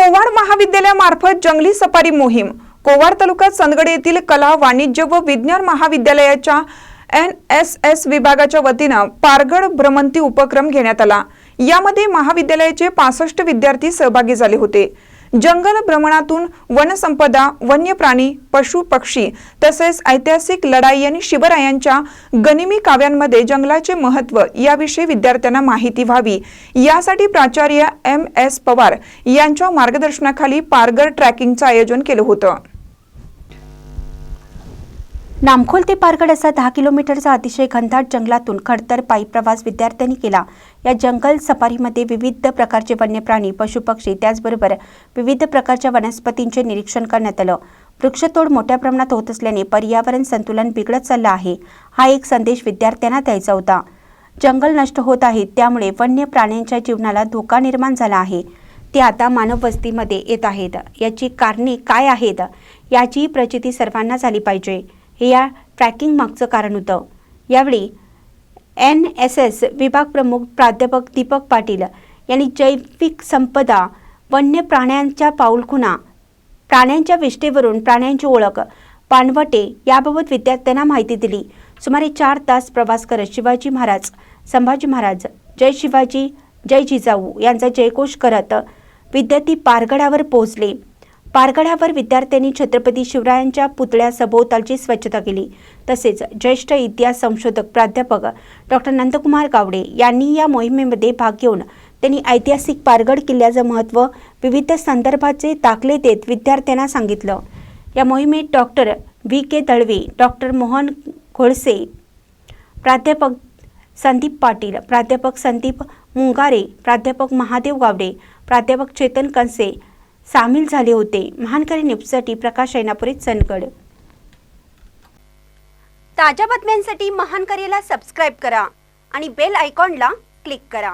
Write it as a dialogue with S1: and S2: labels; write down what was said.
S1: कोवाड महाविद्यालयामार्फत जंगली सफारी मोहीम। कोवाड तालुक्यात संदगड येथील कला, वाणिज्य व विज्ञान महाविद्यालयाच्या NSS विभागाच्या वतीने पारगड भ्रमंती उपक्रम घेण्यात आला। यामध्ये महाविद्यालयाचे 65 विद्यार्थी सहभागी झाले होते। जंगल भ्रमणातून वनसंपदा, वन्य प्राणी, पशु पक्षी तसेच ऐतिहासिक लढाई आणि शिवरायांच्या गनिमी काव्यांमध्ये जंगलाचे महत्त्व याविषयी विद्यार्थ्यांना माहिती व्हावी यासाठी प्राचार्य MS पवार यांच्या मार्गदर्शनाखाली पारगड ट्रॅकिंगचे आयोजन केले होते।
S2: नामखोल ते पारगड असा 10 किलोमीटरचा अतिशय घनदाट जंगलातून खडतर पायी प्रवास विद्यार्थ्यांनी केला। या जंगल सफारीमध्ये विविध प्रकारचे वन्य प्राणी, पशुपक्षी त्याचबरोबर विविध प्रकारच्या वनस्पतींचे निरीक्षण करण्यात आले। वृक्षतोड मोठ्या प्रमाणात होत असल्याने पर्यावरण संतुलन बिघडत चालले आहे, हा एक संदेश विद्यार्थ्यांना द्यायचा होता। जंगल नष्ट होत आहे, त्यामुळे वन्य प्राण्यांच्या जीवनाला धोका निर्माण झाला आहे। ते आता मानव वस्तीमध्ये येत आहेत। याची कारणे काय आहेत याची प्रचिती सर्वांना झाली पाहिजे, हे या ट्रॅकिंग मागचं कारण होतं। यावेळी NSS विभाग प्रमुख प्राध्यापक दीपक पाटील यांनी जैविक संपदा, वन्य प्राण्यांच्या पाऊलखुणा, प्राण्यांच्या विष्ठेवरून प्राण्यांची ओळख, पाणवटे याबाबत विद्यार्थ्यांना माहिती दिली। सुमारे 4 तास प्रवास करत शिवाजी महाराज, संभाजी महाराज, जय शिवाजी, जय जिजाऊ यांचा जयघोष करत विद्यार्थी पारगडावर पोहोचले। पारगडावर विद्यार्थ्यांनी छत्रपती शिवरायांच्या पुतळ्या सभोवतालची स्वच्छता केली। तसेच ज्येष्ठ इतिहास संशोधक प्राध्यापक डॉ. नंदकुमार गावडे यांनी या मोहिमेमध्ये भाग घेऊन त्यांनी ऐतिहासिक पारगड किल्ल्याचं महत्त्व विविध संदर्भाचे दाखले देत विद्यार्थ्यांना सांगितलं। या मोहिमेत डॉ. VK दळवे, डॉ. मोहन घोळसे, प्राध्यापक संदीप पाटील, प्राध्यापक संदीप मुंगारे, प्राध्यापक महादेव गावडे, प्राध्यापक चेतन कंसे सामील झाले होते। महानकरी न्यूजसाठी प्रकाश ऐनापुरे, चंदगड। ताज्या बातम्यांसाठी महानकरीला सबस्क्राइब करा आणि बेल आयकॉनला क्लिक करा।